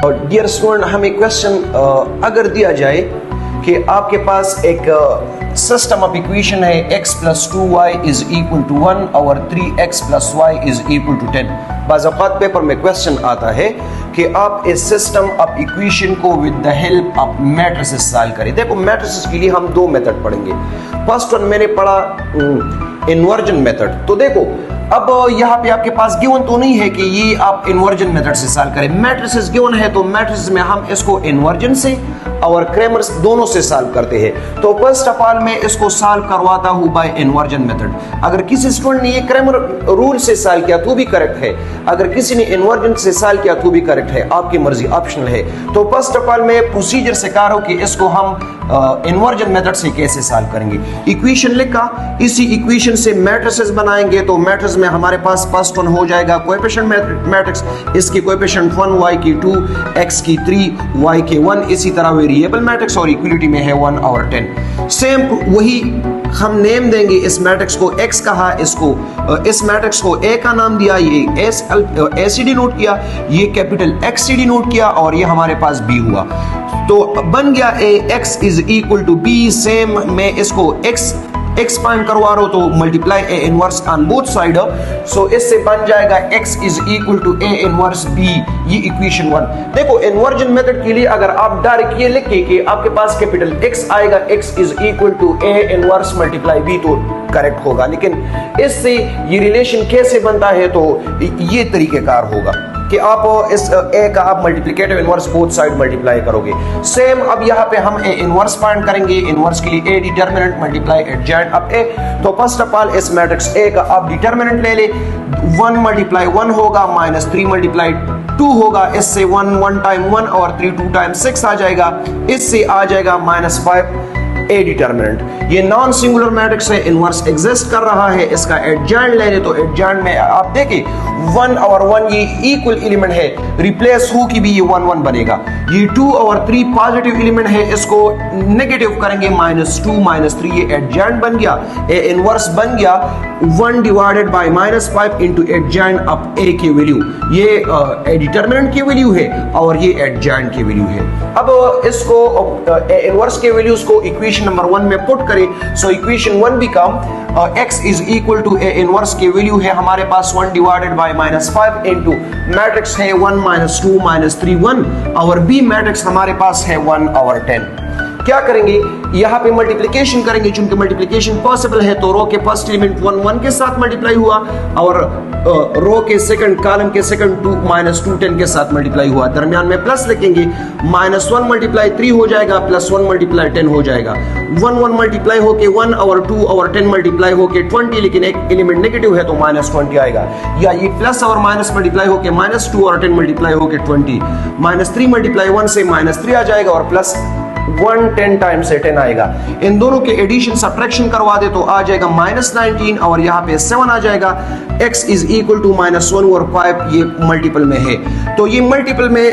Dear student, हमें question अगर दिया जाए कि आपके पास एक सिस्टम ऑफ इक्वेशन है x plus 2y is equal to 1 और 3x plus y is equal to 10। बाज़ औक़ात पेपर में क्वेश्चन आता है कि आप इस सिस्टम ऑफ इक्वेशन को with the help of matrices solve करें। देखो, मैट्रिसेस के लिए हम दो मेथड पढ़ेंगे। फर्स्ट वन मैंने पढ़ा इन्वर्जन मेथड। तो देखो, अब यहाँ पे आपके पास गिवन तो नहीं है कि ये आप इन्वर्जन मेथड से सॉल्व करें। मैट्रिसेस गिवन है तो मैट्रिसेस में हम इसको इन्वर्जन से और क्रैमर्स दोनों से सॉल्व करते हैं। तो फर्स्ट ऑफ ऑल मैं इसको सॉल्व करवाता हूँ बाय इन्वर्जन मेथड। अगर किसी स्टूडेंट ने ये क्रैमर रूल से सॉल्व किया तो भी करेक्ट है, अगर किसी ने इन्वर्जन से सॉल्व किया तो भी करेक्ट है, आपकी मर्जी, ऑप्शनल है। तो फर्स्ट ऑफ ऑल मैं प्रोसीजर से कह रहा हूँ कि इसको हम इन्वर्जन मेथड से कैसे सॉल्व करेंगे। इक्वेशन लिखा, इसी इक्वेशन से मैट्रिसेस बनाएंगे। तो मैट्रिक्स में हमारे पास फर्स्ट वन हो जाएगा कोएफिशिएंट मैट्रिक्स। इसकी कोएफिशिएंट 1, y की 2, x की 3, y के 1। इसी तरह वेरिएबल मैट्रिक्स और इक्वलिटी में है 1 और 10। सेम वही हम नेम देंगे इस मैट्रिक्स को, x कहा इसको, इस मैट्रिक्स को a का नाम दिया, ये a से डिनोट किया, ये कैपिटल X से डिनोट किया और ये हमारे पास b हुआ। तो बन गया x is equal to b। Same मैं इसको x फाइंड करवा रहा हूं तो multiply a inverse on both side. So इससे बन जाएगा x is equal to a inverse b। ये इक्वेशन 1। देखो, इन्वर्जन मेथड के लिए अगर आप डायरेक्ट ये लिखे कि आपके पास कैपिटल x आएगा, x is equal to a inverse multiply b, तो करेक्ट होगा। लेकिन इससे ये रिलेशन कैसे बनता है, तो ये तरीकेकार होगा कि आप इस a का आप multiplicative inverse both side multiply करोगे। सेम अब यहाँ पे हम a इनवर्स फाइंड करेंगे। इनवर्स के लिए a determinant multiply एडजेंट of a। तो फर्स्ट ऑफ ऑल इस मैट्रिक्स a का आप डिटरमिनेंट ले ले। 1 मल्टीप्लाई 1 होगा, माइनस 3 मल्टीप्लाई 2 होगा। इससे 1 टाइम 1 और 3 2 टाइम 6 आ जाएगा। इससे आ जाएगा -5 ए डिटरमिनेंट। ये नॉन सिंगुलर मैट्रिक्स है, इनवर्स एग्जिस्ट कर रहा है। इसका एडजेंट ले ले तो एडजेंट में आप देखिए 1 और 1 ये इक्वल एलिमेंट है, रिप्लेस हो की भी ये 1 1 बनेगा। ये 2 और 3 पॉजिटिव एलिमेंट है, इसको नेगेटिव करेंगे, -2 -3, ये एडजेंट बन गया। ए इनवर्स बन गया 1 divided by -5 into adjoint of A की वैल्यू। ये डिटरमिनेंट की वैल्यू है और ये एडजेंट की वैल्यू है। अब इसको इनवर्स के वैल्यूज को इक्वेशन नंबर 1 में पुट करें। So equation 1 become x is equal to a inverse की वैल्यू है हमारे पास 1 डिवाइडेड बाय -5 इनटू मैट्रिक्स है 1 -2 -3 1 और b मैट्रिक्स हमारे पास है 1 और 10। क्या करेंगे, यहाँ पे मल्टीप्लिकेशन करेंगे। चूंकि मल्टीप्लिकेशन पॉसिबल है तो रो के फर्स्ट एलिमेंट 1 1 के साथ मल्टीप्लाई हुआ और रो के सेकंड कॉलम के सेकंड 2 -2 10 के साथ मल्टीप्लाई हुआ। दरमियान में प्लस लिखेंगे, -1 मल्टीप्लाई 3 हो जाएगा, +1 मल्टीप्लाई 10 हो जाएगा। 1 1 मल्टीप्लाई होके 1 और 2 और 10 मल्टीप्लाई होके 20, लेकिन एक एलिमेंट नेगेटिव है तो -20 आएगा। या ये प्लस और माइनस मल्टीप्लाई होके -2 और 10 मल्टीप्लाई होके 20, -3 मल्टीप्लाई 1 से -3 आ जाएगा और प्लस 1 10 टाइम्स से 10 आएगा। इन दोनों के एडिशन सब्ट्रैक्शन करवा दे तो आ जाएगा -19 और यहाँ पे 7 आ जाएगा। x इज इक्वल टू -1 और 5 ये मल्टीपल में है। तो ये मल्टीपल में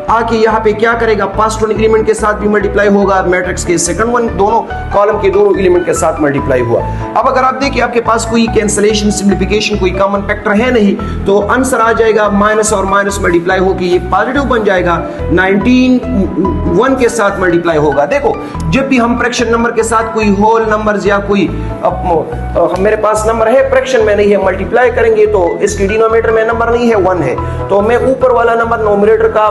आके यहाँ पे क्या करेगा, फर्स्ट वन एलिमेंट के साथ भी मल्टीप्लाई होगा, मैट्रिक्स के सेकंड वन दोनों कॉलम के दोनों एलिमेंट के साथ मल्टीप्लाई हुआ। अब अगर आप देखिए आपके पास कोई कैंसलेशन सिंप्लीफिकेशन कोई कॉमन फैक्टर है नहीं तो आंसर आ जाएगा माइनस और माइनस मल्टीप्लाई होकर ये पॉजिटिव बन जाएगा। 19 1 के साथ मल्टीप्लाई होगा। देखो, जब भी हम फ्रैक्शन नंबर के साथ कोई होल नंबर्स या कोई मेरे पास नंबर है फ्रैक्शन में नहीं है, मल्टीप्लाई करेंगे तो इसकी डिनोमिनेटर में नंबर नहीं है, 1 है, तो मैं ऊपर वाला नंबर नोमिनेटर का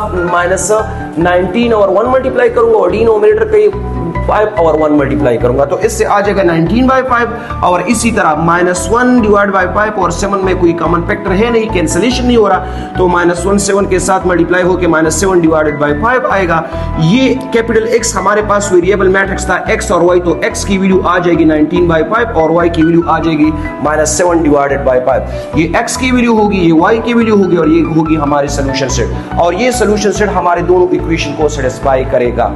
-19 और 1 मल्टीप्लाई करूंगा और डिनोमिनेटर का 5 और 1 मल्टीप्लाई करूंगा तो इससे आ जाएगा 19/5। और इसी तरह -1 डिवाइड बाय 5 और 7 में कोई कॉमन फैक्टर है नहीं, कैंसलेशन नहीं हो रहा, तो -1 7 के साथ मल्टीप्लाई होकर -7 डिवाइडेड बाय 5 आएगा। ये कैपिटल X हमारे पास वेरिएबल मैट्रिक्स था x और y, तो x की वैल्यू आ जाएगी 19/5 और y की वैल्यू आ जाएगी -7 डिवाइडेड बाय 5। ये x की वैल्यू होगी, ये y की वैल्यू होगी और ये होगी हमारी सोल्यूशन सेट। और ये सोल्यूशन सेट हमारे दोनों इक्वेशन को सेटिस्फाई करेगा।